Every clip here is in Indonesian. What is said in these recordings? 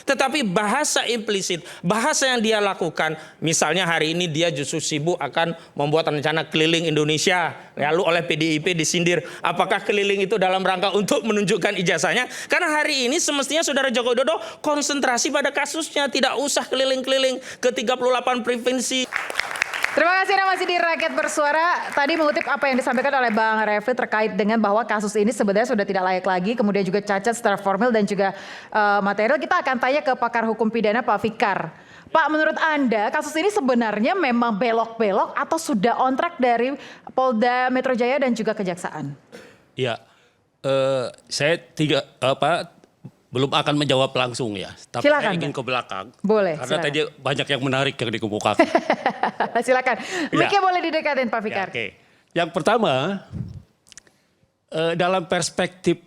Tetapi bahasa implisit, bahasa yang dia lakukan, misalnya hari ini dia justru sibuk akan membuat rencana keliling Indonesia, lalu oleh PDIP disindir. Apakah keliling itu dalam rangka untuk menunjukkan ijazahnya? Karena hari ini semestinya Saudara Joko Widodo konsentrasi pada kasusnya, tidak usah keliling-keliling ke 38 provinsi. Terima kasih Anda masih di Rakyat Bersuara. Tadi mengutip apa yang disampaikan oleh Bang Refli terkait dengan bahwa kasus ini sebenarnya sudah tidak layak lagi, kemudian juga cacat secara formil dan juga material. Kita akan tanya ke pakar hukum pidana Pak Fikar. Pak, menurut Anda kasus ini sebenarnya memang belok-belok atau sudah on track dari Polda Metro Jaya dan juga Kejaksaan? Ya, saya belum akan menjawab langsung ya, tapi silakan, saya ingin ke belakang. Boleh. Karena silakan. tadi banyak yang menarik yang dikemukakan. Silakan. Mic-nya boleh didekatin Pak Fikar. Ya, oke. Yang pertama, dalam perspektif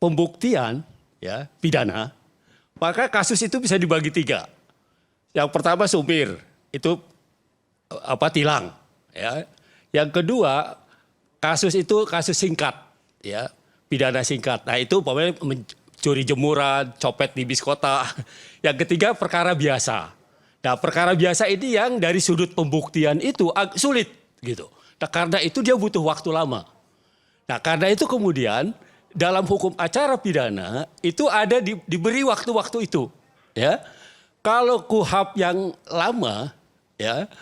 pembuktian ya pidana, maka kasus itu bisa dibagi 3. Yang pertama sumir, itu tilang. Ya. Yang kedua, kasus itu kasus singkat, ya pidana singkat. Nah itu umpamanya curi jemuran, copet di bis kota. Yang ketiga perkara biasa. Nah perkara biasa ini yang dari sudut pembuktian itu sulit gitu. Nah karena itu dia butuh waktu lama. Nah karena itu kemudian dalam hukum acara pidana itu ada diberi waktu-waktu itu. Ya, kalau KUHP yang lama, ya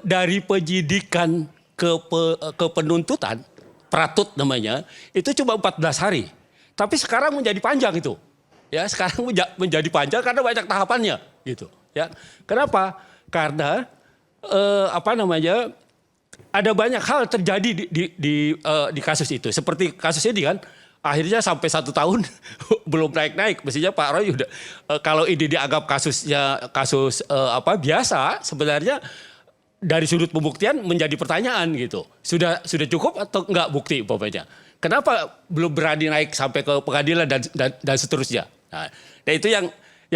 dari penyidikan ke penuntutan, pratut namanya, itu cuma 14 hari. Tapi sekarang menjadi panjang itu. Ya, sekarang menjadi panjang karena banyak tahapannya gitu, ya. Kenapa? Karena ada banyak hal terjadi di kasus itu. Seperti kasus ini kan akhirnya sampai 1 tahun belum naik-naik. Mestinya Pak Roy udah kalau ini dianggap kasus biasa, sebenarnya dari sudut pembuktian menjadi pertanyaan gitu. Sudah cukup atau enggak bukti umpamanya? Kenapa belum berani naik sampai ke pengadilan dan seterusnya? Nah itu yang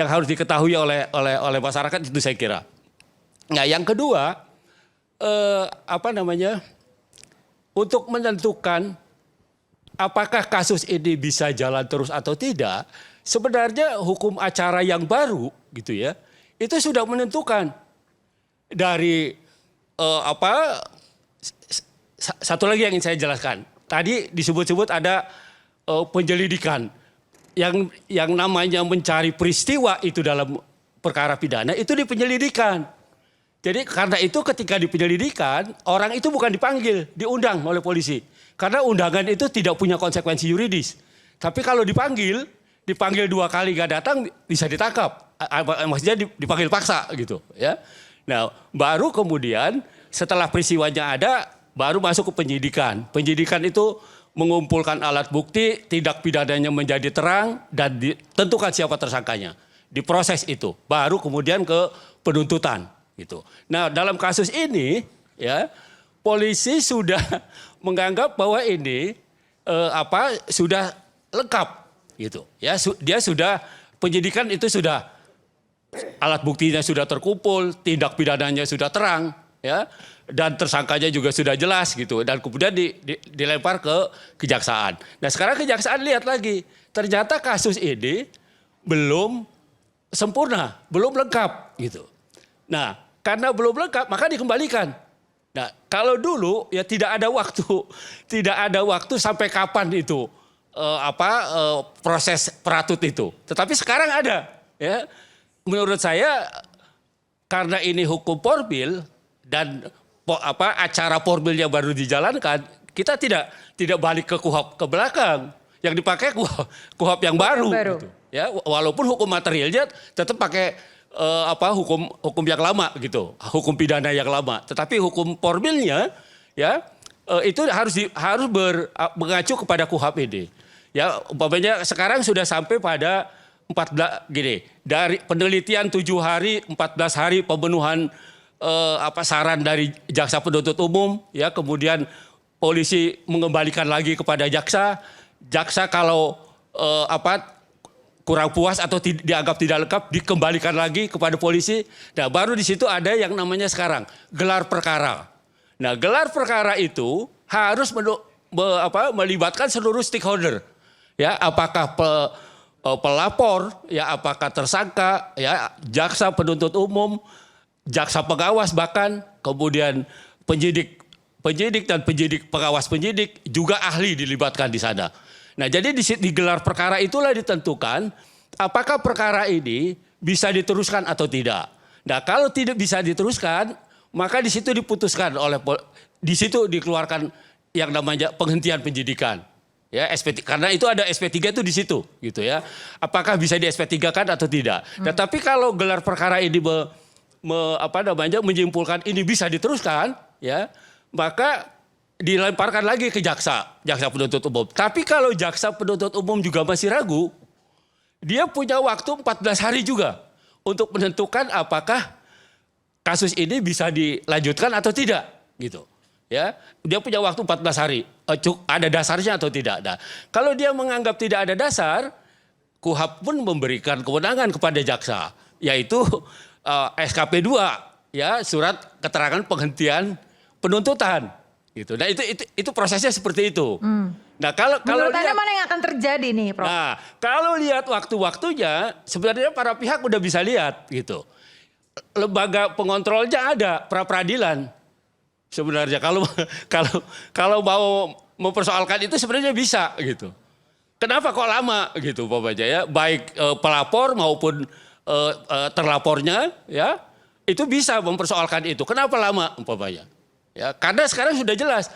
harus diketahui oleh masyarakat itu saya kira. Nah yang kedua untuk menentukan apakah kasus ini bisa jalan terus atau tidak, sebenarnya hukum acara yang baru gitu ya itu sudah menentukan dari satu lagi yang ingin saya jelaskan. Tadi disebut-sebut ada penyelidikan yang namanya mencari peristiwa itu dalam perkara pidana itu di penyelidikan. Jadi karena itu ketika di penyelidikan orang itu bukan dipanggil, diundang oleh polisi. Karena undangan itu tidak punya konsekuensi yuridis. Tapi kalau dipanggil 2 kali gak datang bisa ditangkap. Maksudnya dipanggil paksa gitu ya. Nah baru kemudian setelah peristiwanya ada baru masuk ke penyidikan. Penyidikan itu mengumpulkan alat bukti, tindak pidananya menjadi terang dan ditentukan siapa tersangkanya. Diproses itu, baru kemudian ke penuntutan gitu. Nah, dalam kasus ini ya, polisi sudah menganggap bahwa ini sudah lengkap gitu. Ya, dia sudah penyidikan itu sudah alat buktinya sudah terkumpul, tindak pidananya sudah terang ya. Dan tersangkanya juga sudah jelas gitu. Dan kemudian dilempar ke kejaksaan. Nah sekarang kejaksaan lihat lagi. Ternyata kasus ini belum sempurna, belum lengkap gitu. Nah karena belum lengkap maka dikembalikan. Nah kalau dulu ya tidak ada waktu sampai kapan itu proses peratut itu. Tetapi sekarang ada. Ya. Menurut saya karena ini hukum formil dan acara formilnya baru dijalankan, kita tidak balik ke KUHP ke belakang. Yang dipakai KUHP yang baru. Gitu. Ya, walaupun hukum materialnya tetap pakai hukum yang lama gitu, hukum pidana yang lama. Tetapi hukum formilnya ya itu harus mengacu kepada KUHP ini. Ya, umpamanya sekarang sudah sampai pada 14 gini, dari penelitian 7 hari, 14 hari pemenuhan saran dari jaksa penuntut umum ya, kemudian polisi mengembalikan lagi kepada jaksa kalau kurang puas atau dianggap tidak lengkap dikembalikan lagi kepada polisi. Nah baru di situ ada yang namanya sekarang gelar perkara. Nah gelar perkara itu harus melibatkan seluruh stakeholder ya, apakah pelapor, ya apakah tersangka, ya jaksa penuntut umum, jaksa pengawas bahkan, kemudian penyidik dan penyidik pengawas penyidik juga ahli dilibatkan di sana. Nah, jadi di gelar perkara itulah ditentukan apakah perkara ini bisa diteruskan atau tidak. Nah, kalau tidak bisa diteruskan, maka di situ diputuskan di situ dikeluarkan yang namanya penghentian penyidikan. Ya, karena itu ada SP3 itu di situ gitu ya. Apakah bisa di SP3-kan atau tidak. Nah, tapi kalau gelar perkara ini menyimpulkan ini bisa diteruskan, ya, maka dilemparkan lagi ke jaksa penuntut umum. Tapi kalau jaksa penuntut umum juga masih ragu, dia punya waktu 14 hari juga untuk menentukan apakah kasus ini bisa dilanjutkan atau tidak gitu. Ya, dia punya waktu 14 hari. Ada dasarnya atau tidak. Nah, kalau dia menganggap tidak ada dasar, KUHAP pun memberikan kewenangan kepada jaksa, yaitu SKP 2, ya, surat keterangan penghentian penuntutan. Gitu. Nah, itu prosesnya seperti itu. Nah, kalau Menurut Anda lihat, mana yang akan terjadi nih, Prof? nah, kalau lihat waktu-waktunya, sebenarnya para pihak udah bisa lihat gitu. Lembaga pengontrolnya ada, pra peradilan. Sebenarnya kalau mau mempersoalkan itu sebenarnya bisa gitu. Kenapa kok lama gitu Bapak ya? Baik pelapor maupun terlapornya ya itu bisa mempersoalkan itu. Kenapa lama umpamanya? Ya, karena sekarang sudah jelas.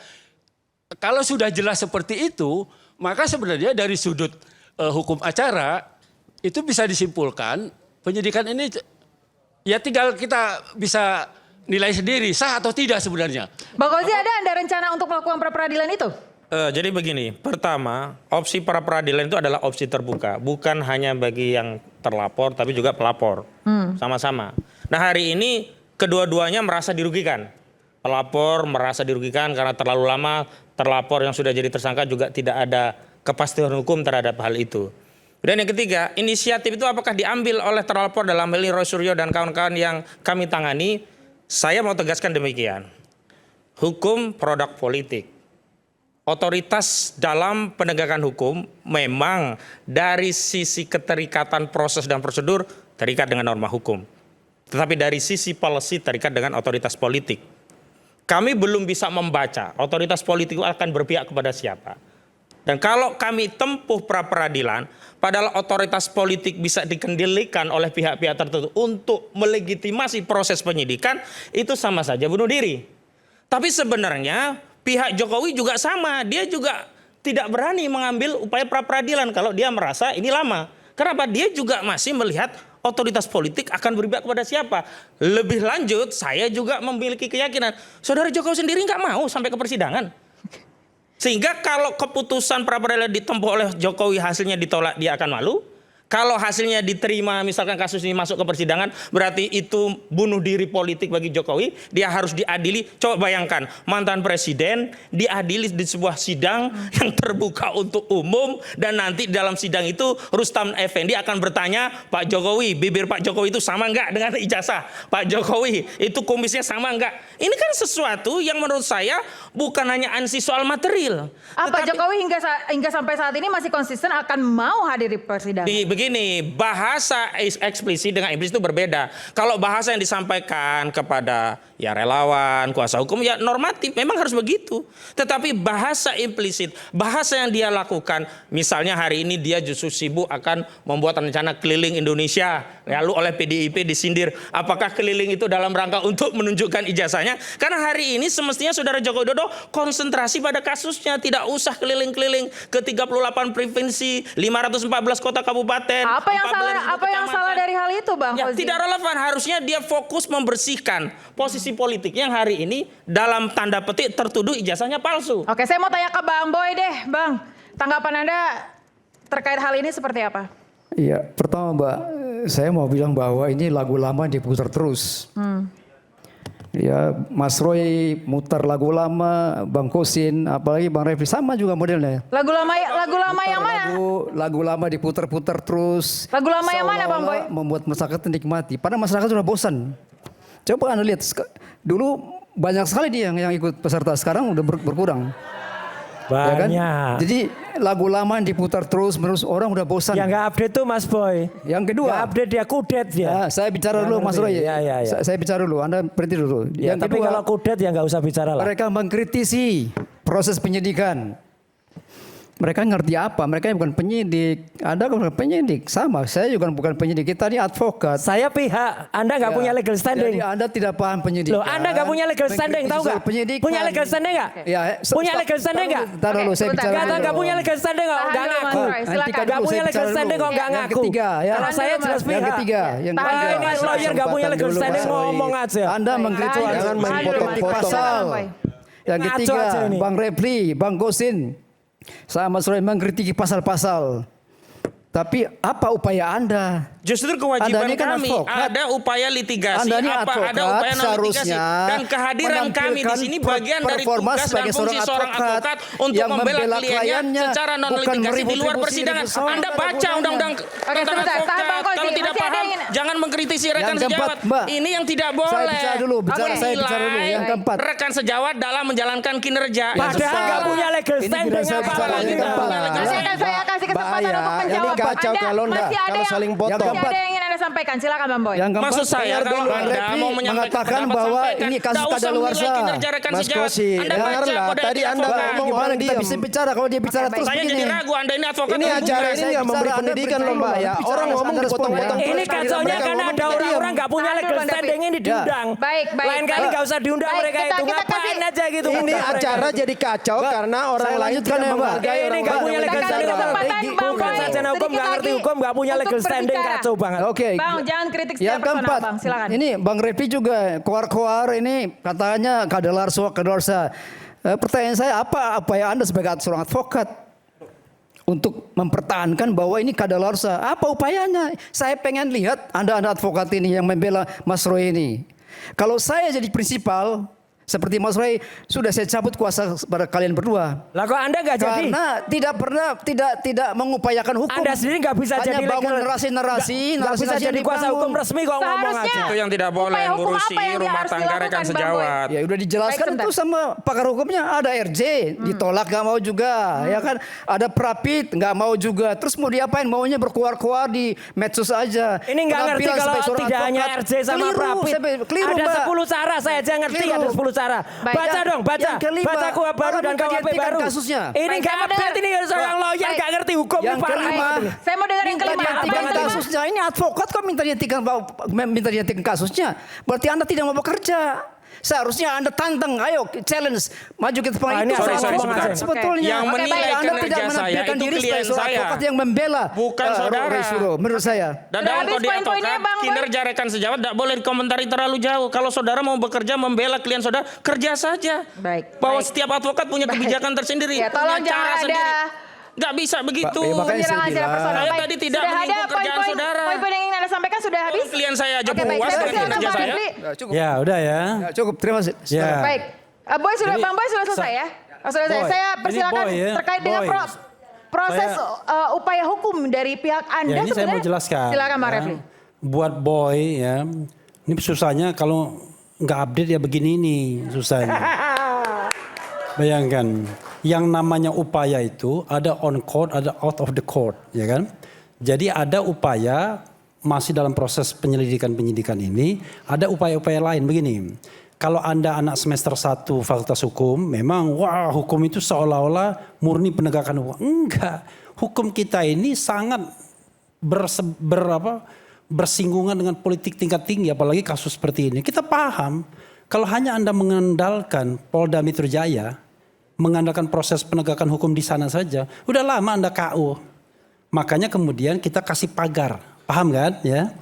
Kalau sudah jelas seperti itu, maka sebenarnya dari sudut hukum acara itu bisa disimpulkan penyidikan ini ya tinggal kita bisa nilai sendiri sah atau tidak sebenarnya. Bang Kozi, ada rencana untuk melakukan pra peradilan itu? Jadi begini, pertama opsi pra peradilan itu adalah opsi terbuka, bukan hanya bagi yang terlapor tapi juga pelapor, sama-sama. Nah, hari ini kedua-duanya merasa dirugikan. Pelapor merasa dirugikan karena terlalu lama, terlapor yang sudah jadi tersangka juga tidak ada kepastian hukum terhadap hal itu. Dan yang ketiga, inisiatif itu apakah diambil oleh terlapor dalam hal ini Roy Suryo dan kawan-kawan yang kami tangani? Saya mau tegaskan demikian. Hukum produk politik. Otoritas dalam penegakan hukum memang dari sisi keterikatan proses dan prosedur terikat dengan norma hukum. Tetapi dari sisi policy terikat dengan otoritas politik. Kami belum bisa membaca otoritas politik akan berpihak kepada siapa. Dan kalau kami tempuh pra peradilan, padahal otoritas politik bisa dikendalikan oleh pihak-pihak tertentu untuk melegitimasi proses penyidikan, itu sama saja bunuh diri. Tapi sebenarnya pihak Jokowi juga sama, dia juga tidak berani mengambil upaya pra peradilan kalau dia merasa ini lama. Kenapa? Dia juga masih melihat otoritas politik akan berpihak kepada siapa. Lebih lanjut, saya juga memiliki keyakinan, saudara Jokowi sendiri nggak mau sampai ke persidangan. Sehingga kalau keputusan pra peradilan ditempuh oleh Jokowi hasilnya ditolak, dia akan malu. Kalau hasilnya diterima, misalkan kasus ini masuk ke persidangan, berarti itu bunuh diri politik bagi Jokowi. Dia harus diadili. Coba bayangkan, mantan presiden diadili di sebuah sidang yang terbuka untuk umum. Dan nanti dalam sidang itu Rustam Effendi akan bertanya, Pak Jokowi, bibir Pak Jokowi itu sama enggak dengan ijazah? Pak Jokowi, itu kumisnya sama enggak? Ini kan sesuatu yang menurut saya bukan hanya ansi soal material. Apa Jokowi hingga sampai saat ini masih konsisten akan mau hadir di persidangan? Begini, bahasa eksplisit dengan implisit itu berbeda. Kalau bahasa yang disampaikan kepada ya relawan, kuasa hukum ya normatif, memang harus begitu. Tetapi bahasa implisit, bahasa yang dia lakukan, misalnya hari ini dia justru sibuk akan membuat rencana keliling Indonesia, lalu oleh PDIP disindir. Apakah keliling itu dalam rangka untuk menunjukkan ijazahnya? Karena hari ini semestinya saudara Joko Widodo konsentrasi pada kasusnya, tidak usah keliling-keliling ke 38 provinsi, 514 kota kabupaten. Apa yang salah dari hal itu, Bang Ya, Kozi? tidak relevan. Harusnya dia fokus membersihkan posisi politik yang hari ini dalam tanda petik tertuduh ijazahnya palsu. Oke, saya mau tanya ke Bang Boy deh, Bang. Tanggapan Anda terkait hal ini seperti apa? Iya, pertama Mbak, saya mau bilang bahwa ini lagu lama diputar terus. Ya, Mas Roy mutar lagu lama, Bang Kosin, apalagi Bang Refli sama juga modelnya. Lagu lama yang mana? Lagu lama diputar-putar terus. Lagu lama yang mana, Bang Boy? Seolah-olah membuat masyarakat menikmati. Padahal masyarakat sudah bosan. Coba Anda lihat, dulu banyak sekali dia yang ikut peserta, sekarang udah berkurang. Ya kan? Banyak. Jadi lagu lama yang diputar terus menerus orang udah bosan. Yang nggak update tuh Mas Boy. Yang kedua, Nggak update dia kudet dia. ya, saya bicara dulu Mas Roy. Ya, ya, ya. Saya bicara dulu, Anda berhenti dulu. Ya, Yang tapi kedua, kalau kudet ya nggak usah bicara lah. mereka mengkritisi proses penyidikan. Mereka ngerti apa? Mereka bukan penyidik. Anda bukan penyidik. Sama, saya juga bukan penyidik. Kita ini advokat. Saya pihak, Anda nggak Ya, punya legal standing. Jadi Anda tidak paham penyidikan. Loh, Anda nggak punya legal standing, tahu nggak? Penyidikan. Punya legal standing nggak? Ya, Punya stop. legal standing nggak? Taruh dulu, Oke, saya sebentar. bicara Kata dulu. nggak punya legal standing kok, Tahan nggak dulu, Mas ngaku. Roy, silakan. Hentikan Nggak dulu, punya saya legal bicara standing dulu. kok nggak Yang ngaku. ketiga, ya. Kalau saya Tahan jelas dulu, pihak. Yang ketiga, yang Ah, ketiga. ini lawyer nggak punya legal Kesempatan standing dulu, Mas Roy. ngomong aja. Anda Baik, mengkritik tahan dulu, Jangan main tahan dulu, Mas. potong-potong. pasal. Silakan, Boy. Yang Ngaco ketiga, aja ini. Bang Refli, Bang Gosin, sama Mas Roy mengkritiki pasal-pasal. Tapi apa upaya Anda? Justru kewajiban Anda ini kan kami advokat. ada upaya litigasi, Anda ini ada advokat, upaya non litigasi seharusnya dan kehadiran kami di menampilkan sini bagian dari performa tugas dan sebagai fungsi seorang advokat untuk yang membela kliennya kliennya, secara non bukan litigasi di luar meribut-ribut persidangan. sini. Anda baca Gunanya. undang-undang Oke, tentang sebentar. Tahan, Bang advokat. Kozi. Kalau tidak Masih ada paham, yang- jangan mengkritisi rekan Yang keempat, sejawat. Mbak. Ini yang tidak boleh. Saya bicara dulu, Menilai saya bicara dulu. Yang keempat. rekan sejawat dalam menjalankan kinerja. Padahal nggak punya legal Ini standing tidak saya apa bicara lagi yang keempat. Nanti akan saya kasih kesempatan Bahaya. untuk Ini menjawab. kacau Anda kalau masih ada kalau yang- saling potong. masih keempat. ada yang ingin Anda sampaikan. Silakan Bang Boy. Yang keempat, Maksud saya dengar kalau dulu, Anda Refli mau menyampaikan mengatakan pendapat, bahwa sampaikan. ini kasus Nggak usah kadaluarsa. menilai kinerja rekan Mas sejawat. Kosi, Anda baca dengarlah. kode Tadi etik Anda advokat. ngomong Gimana orang kita diam. bisa bicara kalau dia bicara terus Saya begini? jadi ragu Anda ini advokat Ini atau acara bukan? ini nggak memberi bicara, pendidikan Anda loh Mbak ya. bicara, Orang Anda ngomong respon dipotong-potong. ya. Ini terus. kacaunya Mereka karena ngomong ada kita orang-orang diam. nggak punya Tahan legal dulu, Bang standing ini diundang. Baik, baik. Lain kali nggak usah diundang Baik, mereka kita- itu. kita Ngapain kasih- aja gitu. Ini undang mereka acara itu. jadi kacau Mbak, karena orang saya lain lanjutkan tidak ya, Mbak. menghargai Ini orang nggak lain. punya legal Kita kasih standing. kesempatan Bang Bukan Boy sarjana hukum, sedikit nggak ngerti lagi hukum, nggak punya untuk legal standing, berbicara. kacau banget. Oke. Bang, jangan kritik secara Yang personal, keempat, Bang. Silakan. ini Bang Refli juga koar-koar ini katanya kadaluarsa. Pertanyaan saya apa yang Anda sebagai seorang advokat untuk mempertahankan bahwa ini kadaluarsa? Apa upayanya? Saya pengen lihat Anda advokat ini yang membela Mas Roy ini. Kalau saya jadi prinsipal seperti Mas Roy, sudah saya cabut kuasa pada kalian berdua. Lah kok Anda nggak jadi? Karena tidak pernah tidak mengupayakan hukum. Anda sendiri nggak bisa Hanya jadi bangun legal. narasi-narasi, Nggak bisa narasi-narasi jadi yang kuasa dibangun. hukum resmi kok ngomong Seharusnya aja. Itu yang tidak boleh upaya hukum ngurusi apa yang rumah harus tangga dilakukan, rekan Bang sejawat. Ya udah dijelaskan Baik, itu sama pakar hukumnya. Ada RJ ditolak nggak mau juga, ya kan? Ada Prapit nggak mau juga. Terus mau diapain? Maunya berkuar-kuar di medsos aja. Ini nggak ngerti Penampilan kalau sebagai seorang tidak hanya advokat. RJ sama Keliru, Prapit. keliru, Ada Mbak. 10 cara, saya aja ngerti Keliru. ada 10 cara. Baik. Baca dong, baca. Yang kelima, Baca KUHP baru maka dan minta KUHP dihentikan baru. kasusnya. Ini Baik, nggak saya mau update dengar. ini seorang Baik. lawyer nggak ngerti hukum. Yang ini parah. kelima, Saya mau dengar yang minta kelima. Apa dihentikan yang kelima? kasusnya. Ini advokat kok minta dihentikan kasusnya. Berarti Anda tidak mau bekerja. Seharusnya Anda tantang, ayo challenge, maju kita Ah, ini itu sorry, soal sebentar. advokat sebetulnya. Yang Oke, menilai baik. Anda tidak kinerja saya menampilkan itu diri sebagai klien seorang saya. advokat yang membela Bukan saudara. Roy Suryo, menurut saya. Dan Sudah dalam habis kode poin-poinnya, advokat, Bang Boy? kinerja rekan sejawat tidak boleh dikomentari terlalu jauh. Kalau saudara mau bekerja membela klien saudara, kerja saja. Baik, Bahwa baik. setiap advokat punya Baik. kebijakan tersendiri, Ya, tolong punya jangan cara ada sendiri. Nggak bisa begitu. Ya, makanya saya Penyerangan secara bilang. personal. Saya Baik. tadi tidak Sudah ada menyinggung kerjaan poin-poin saudara. poin-poin yang ingin Anda sampaikan sudah habis? Klien saya aja Oke, baik. puas Saya dengan persilakan kinerja Pak saya. Refli. Ya, cukup. Ya udah ya. Ya, cukup, terima kasih. Ya. Baik. Boy sudah, Jadi, Bang Boy sudah selesai ya? Oh, sudah selesai. Boy, Saya ini persilakan Boy ya, terkait dengan Boy. proses upaya hukum dari pihak Anda Ya ini saya mau sebenarnya. jelaskan. Silakan Bang ya. Refli. Buat Boy ya, ini susahnya kalau nggak update ya begini nih susahnya. Bayangkan, yang namanya upaya itu ada on court, ada out of the court, ya kan? Jadi ada upaya masih dalam proses penyidikan ini, ada upaya-upaya lain begini. Kalau Anda anak semester 1 Fakultas Hukum, memang wah hukum itu seolah-olah murni penegakan hukum. Enggak, hukum kita ini sangat bersinggungan dengan politik tingkat tinggi, apalagi kasus seperti ini. Kita paham, kalau hanya Anda mengandalkan Polda Metro Jaya, mengandalkan proses penegakan hukum di sana saja, udah lama Anda KU. Makanya kemudian kita kasih pagar, paham kan? Ya,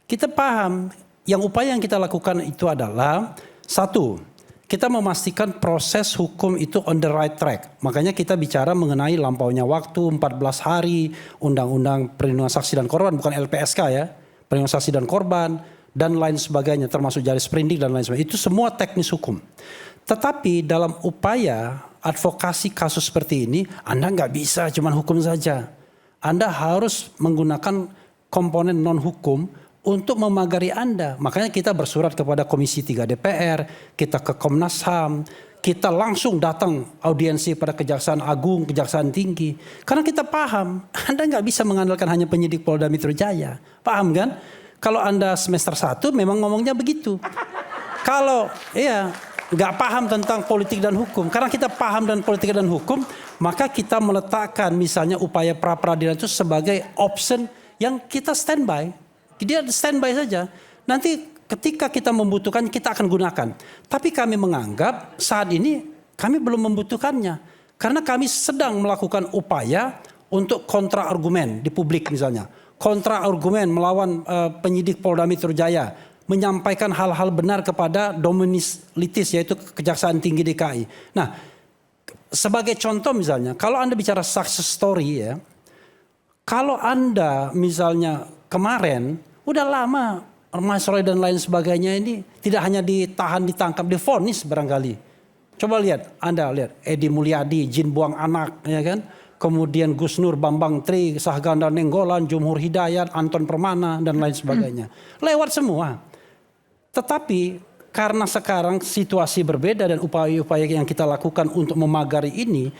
kita paham. Yang upaya yang kita lakukan itu adalah satu, kita memastikan proses hukum itu on the right track. Makanya kita bicara mengenai lampaunya waktu 14 hari, undang-undang perlindungan saksi dan korban, bukan LPSK ya, perlindungan saksi dan korban, dan lain sebagainya, termasuk jari sprindik dan lain sebagainya. Itu semua teknis hukum. Tetapi dalam upaya advokasi kasus seperti ini, Anda nggak bisa cuma hukum saja. Anda harus menggunakan komponen non-hukum untuk memagari Anda. Makanya kita bersurat kepada Komisi 3 DPR, kita ke Komnas HAM, kita langsung datang audiensi pada Kejaksaan Agung, Kejaksaan Tinggi. Karena kita paham, Anda nggak bisa mengandalkan hanya penyidik Polda Metro Jaya. Paham kan? Kalau Anda semester 1 memang ngomongnya begitu. Kalau nggak paham tentang politik dan hukum, karena kita paham dan politik dan hukum, maka kita meletakkan misalnya upaya pra peradilan itu sebagai option yang kita standby. Dia standby saja. Nanti ketika kita membutuhkan kita akan gunakan. Tapi kami menganggap saat ini kami belum membutuhkannya. Karena kami sedang melakukan upaya untuk kontra argumen di publik misalnya. Kontra argumen melawan penyidik Polda Metro Jaya. Menyampaikan hal-hal benar kepada dominis litis yaitu Kejaksaan Tinggi DKI. Nah, sebagai contoh misalnya, kalau Anda bicara success story ya, kalau Anda misalnya kemarin udah lama Mas Roy dan lain sebagainya ini tidak hanya ditahan, ditangkap, divonis barangkali. Coba lihat, Anda lihat Edi Mulyadi, Jin Buang Anak, ya kan? Kemudian Gus Nur, Bambang Tri, Sahganda Nenggolan, Jumhur Hidayat, Anton Permana dan lain sebagainya. Lewat semua. Tetapi karena sekarang situasi berbeda dan upaya-upaya yang kita lakukan untuk memagari ini,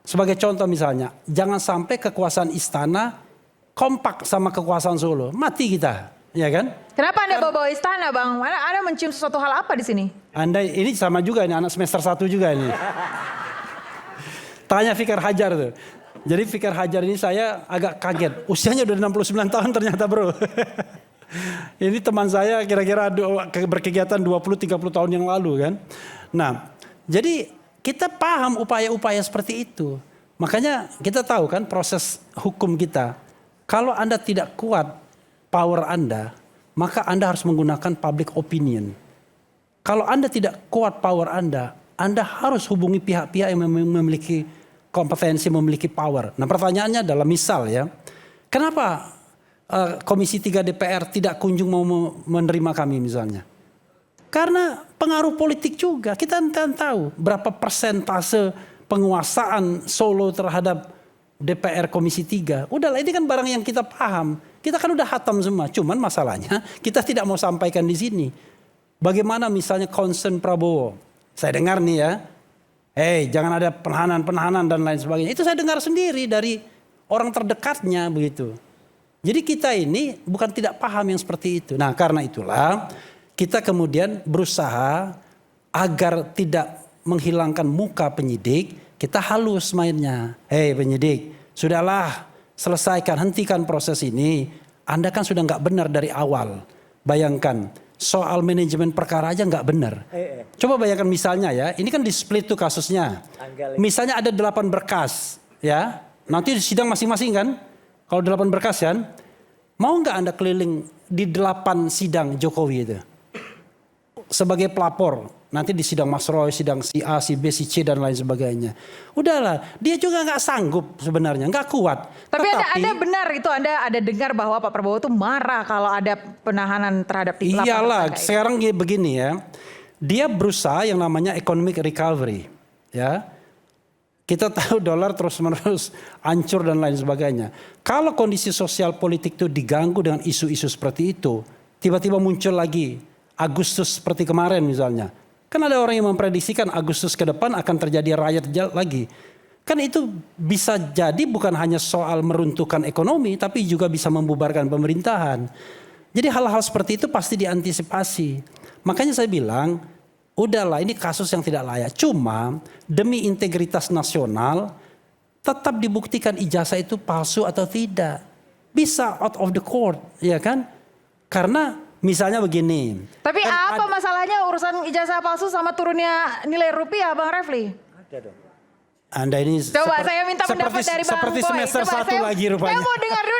sebagai contoh misalnya, jangan sampai kekuasaan istana kompak sama kekuasaan Solo, mati kita, ya kan? Kenapa Anda bawa istana, Bang? Anda mencium sesuatu hal apa di sini? Anda ini sama juga ini anak semester 1 juga ini. Tanya Fikar Hajar tuh. Jadi Fikar Hajar ini saya agak kaget. Usianya udah 69 tahun ternyata bro. Ini teman saya kira-kira berkegiatan 20-30 tahun yang lalu kan. Nah, jadi kita paham upaya-upaya seperti itu. Makanya kita tahu kan proses hukum kita. Kalau Anda tidak kuat power Anda, maka Anda harus menggunakan public opinion. Kalau Anda tidak kuat power Anda harus hubungi pihak-pihak yang memiliki kompetensi, memiliki power. Nah pertanyaannya adalah misal ya, kenapa Komisi 3 DPR tidak kunjung mau menerima kami misalnya? Karena pengaruh politik juga. Kita tahu berapa persentase penguasaan Solo terhadap DPR Komisi 3. Udahlah ini kan barang yang kita paham. Kita kan udah hatam semua. Cuman masalahnya kita tidak mau sampaikan di sini. Bagaimana misalnya concern Prabowo? Saya dengar nih ya. Jangan ada penahanan dan lain sebagainya. Itu saya dengar sendiri dari orang terdekatnya begitu. Jadi kita ini bukan tidak paham yang seperti itu. Nah karena itulah kita kemudian berusaha agar tidak menghilangkan muka penyidik. Kita halus mainnya. Penyidik, sudahlah selesaikan, hentikan proses ini. Anda kan sudah nggak benar dari awal. Bayangkan. Soal manajemen perkara aja nggak benar. Coba bayangkan misalnya ya, ini kan di split tuh kasusnya. Misalnya ada 8 berkas, ya. Nanti di sidang masing-masing kan. Kalau 8 berkas kan, mau nggak Anda keliling di 8 sidang Jokowi itu? Sebagai pelapor, nanti di sidang Mas Roy, sidang si A, si B, si C dan lain sebagainya. Udahlah, dia juga nggak sanggup sebenarnya, nggak kuat. Tapi Anda benar itu, Anda ada dengar bahwa Pak Prabowo itu marah kalau ada penahanan terhadap 8 Iyalah, tersangka sekarang begini ya. Dia berusaha yang namanya economic recovery, ya. Kita tahu dolar terus-menerus hancur dan lain sebagainya. Kalau kondisi sosial politik itu diganggu dengan isu-isu seperti itu, tiba-tiba muncul lagi Agustus seperti kemarin misalnya. Kan ada orang yang memprediksikan Agustus ke depan akan terjadi riot lagi. Kan itu bisa jadi bukan hanya soal meruntuhkan ekonomi, tapi juga bisa membubarkan pemerintahan. Jadi hal-hal seperti itu pasti diantisipasi. Makanya saya bilang, udahlah ini kasus yang tidak layak. Cuma demi integritas nasional, tetap dibuktikan ijazah itu palsu atau tidak. Bisa out of the court, ya kan? Karena misalnya begini. Tapi kan apa masalahnya urusan ijazah palsu sama turunnya nilai rupiah, Bang Refli? Ada dong. Anda ini Coba saya minta pendapat dari Bang seperti Boy. semester 1 lagi rupanya. Saya mau dengar dulu